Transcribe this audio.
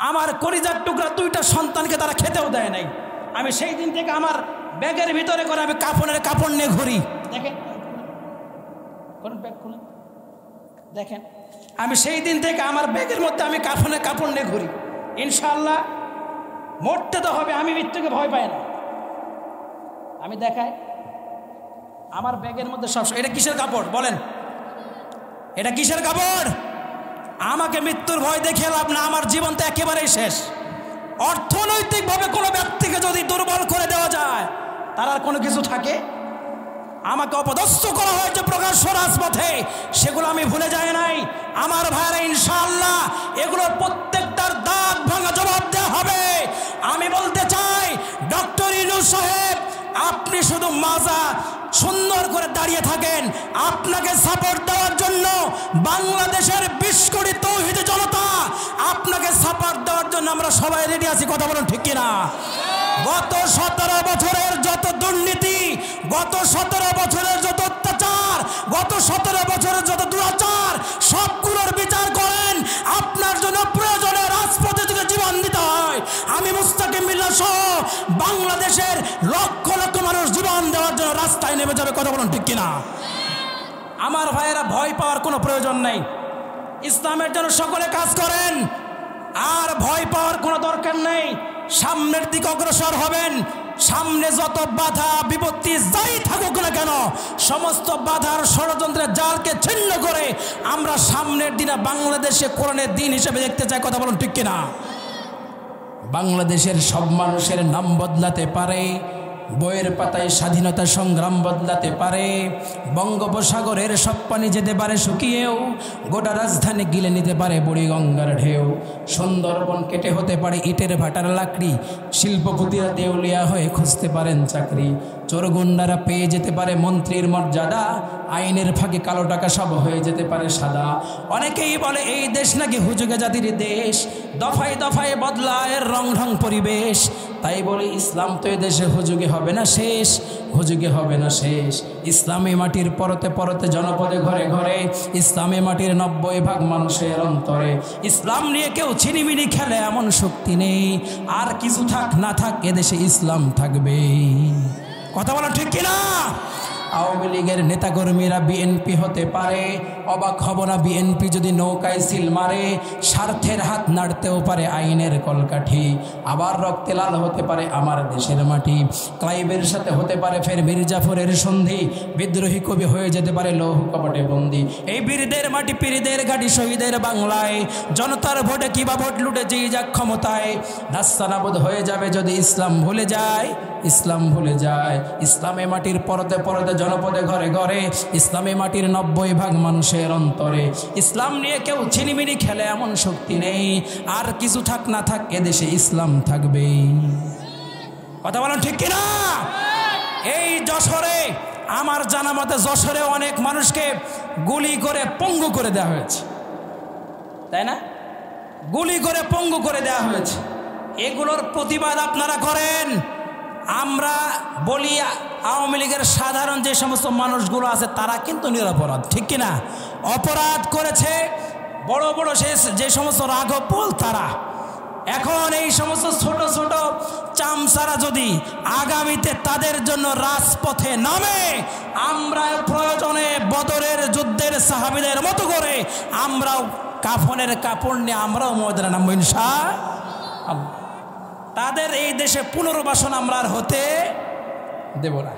আমার কলিজার টুকরা দুইটা সন্তানকে তারা খেতেও দেয় নাই। আমি সেই দিন থেকে আমার ব্যাগের ভিতরে করে আমি কাফনের কাপড় নিয়ে ঘুরি। দেখেন ব্যাগ খুলে দেখেন, আমি সেই দিন থেকে আমার ব্যাগের মধ্যে আমি কাফনের কাপড় নিয়ে ঘুরি। ইনশাআল্লাহ মরতে তো হবে, আমি মৃত্যুকে ভয় পাই না। আমি দেখাই আমার ব্যাগের মধ্যে সব। এটা কিসের কাপড় বলেন? এটা কিসের কাপড়? আমাকে মৃত্যুর ভয় দেখে লাভ না, আমার জীবন তো একেবারেই শেষ। অর্থনৈতিকভাবে কোনো ব্যক্তিকে যদি দুর্বল করে দেওয়া যায়, তার আর কোনো কিছু থাকে? আমাকে অপদস্থ করা হয়েছে প্রকাশ্য রাজপথে, সেগুলো আমি ভুলে যাই নাই। আমার ভাইরা ইনশাআল্লাহ এগুলোর প্রত্যেকটার দাগ ভাঙা জবাব দেওয়া হবে। আমি বলতে চাই, ডক্টর ইউনূস সাহেব, আপনি শুধু মাজা সুন্দর করে দাঁড়িয়ে থাকেন। আপনাকে সাপোর্ট দেওয়ার জন্য বাংলাদেশের 20 কোটি তৌহিদি জনতা, আপনাকে সাপোর্ট দেওয়ার জন্য আমরা সবাই রেডি আছি। কথা বলুন ঠিক কিনা? গত 17 বছরের যত দুর্নীতি, গত 17 বছরের যত অত্যাচার, গত 17 বছরের যত দুরাচার, সবগুলোর বিচার করেন। আপনার জন্য প্রয়োজনে রাজপথে যদি জীবন দিতে হয়, আমি মুস্তাকিম বিল্লাহ সহ বাংলাদেশের লক্ষ লক্ষ মানুষ জীবন দেওয়ার জন্য রাস্তায় নেমে যাবে। কথা বলুন ঠিক কিনা? আমার ভাইয়েরা, ভয় পাওয়ার কোনো প্রয়োজন নেই। ইসলামের জন্য সকলে কাজ করেন, আর ভয় পাওয়ার কোনো দরকার নেই। সামনের দিকে অগ্রসর হবেন। সামনে যত বাধা বিপত্তি যাই থাকুক না কেন, সমস্ত বাধার ষড়যন্ত্রের জালকে ছিন্ন করে আমরা সামনের দিনে বাংলাদেশে কোরআনের দিন হিসেবে দেখতে চাই। কথা বলুন ঠিক কিনা? বাংলাদেশের সব মানুষের নাম বদলাতে পারে, বইয়ের পাতায় স্বাধীনতা সংগ্রাম বদলাতে পারে, বঙ্গোপসাগরের সব পানি যেতে পারে শুকিয়েও, গোটা রাজধানী গিলে নিতে পারে বুড়িগঙ্গার ঢেউ, সুন্দরবন কেটে হতে পারে ইটের ভাটার লাকড়ি, শিল্পপতিরা দেউলিয়া হয়ে খুঁজতে পারেন চাকরি, চোরগুন্ডারা পেয়ে যেতে পারে মন্ত্রীর মর্যাদা, আইনের ফাঁকে কালো টাকা সব হয়ে যেতে পারে সাদা। অনেকেই বলে এই দেশ নাকি হুজুগে জাতির দেশ, দফায় দফায় বদলায় রং ঢং পরিবেশ। তাই বলি ইসলাম তো এ দেশে হুজুগে হবে না শেষ, হুজুগে হবে না শেষ। ইসলামী মাটির পরতে পরতে জনপদে ঘরে ঘরে, ইসলামী মাটির 90% মানুষের অন্তরে। ইসলাম নিয়ে কেউ ছিনিমিনি খেলে এমন শক্তি নেই, আর কিছু থাক না থাক এদেশে ইসলাম থাকবে। কথা বলা ঠিক কিনা? আওয়ামী লীগের নেতাকর্মীরা বিএনপি হতে পারে, অবাক হব না বিএনপি যদি নৌকায় সিল মারে। স্বার্থের হাত নাড়তেও পারে আইনের কলকাঠি, আবার রক্তে লাল হতে পারে আমার দেশের মাটি। ক্লাইবের সাথে হতে পারে ফের মির্জাফরের সন্ধি, বিদ্রোহী কবি হয়ে যেতে পারে লৌহ কপটে বন্দি। এই বীরদের মাটি পীরদের ঘাটি শহীদের বাংলায়, জনতার ভোটে কিবা ভোট লুটে যেই যাক ক্ষমতায়। নাস্তানাবুদ হয়ে যাবে যদি ইসলাম ভুলে যায়, ইসলাম ভুলে যায়। ইসলামী মাটির পরতে পরতে জনপদে ঘরে ঘরে, ইসলামী মাটির 90% মানুষের অন্তরে। ইসলাম নিয়ে কেউ ছিনিমিনি খেলে এমন শক্তি নেই, আর কিছু থাক না থাক এদেশে ইসলাম থাকবে। কথা বলেন ঠিক কিনা? এই যশোরে, আমার জানা মতে যশোরে অনেক মানুষকে গুলি করে পঙ্গু করে দেওয়া হয়েছে, তাই না? গুলি করে পঙ্গু করে দেওয়া হয়েছে। এগুলোর প্রতিবাদ আপনারা করেন। আমরা বলি আওয়ামী লীগের সাধারণ যে সমস্ত মানুষগুলো আছে তারা কিন্তু নিরপরাধ, ঠিক কিনা? অপরাধ করেছে বড় বড় যে সমস্ত রাঘব বোল তারা। এখন এই সমস্ত ছোট ছোট চামচারা যদি আগামীতে তাদের জন্য রাজপথে নামে, আমরা প্রয়োজনে বদরের যুদ্ধের সাহাবীদের মতো করে আমরাও কাফনের কাপড় নিয়ে আমরাও ময়দানে নামবো ইনশাআল্লাহ। তাদের এই দেশে পুনর্বাসন আমরা আর হতে দেব না।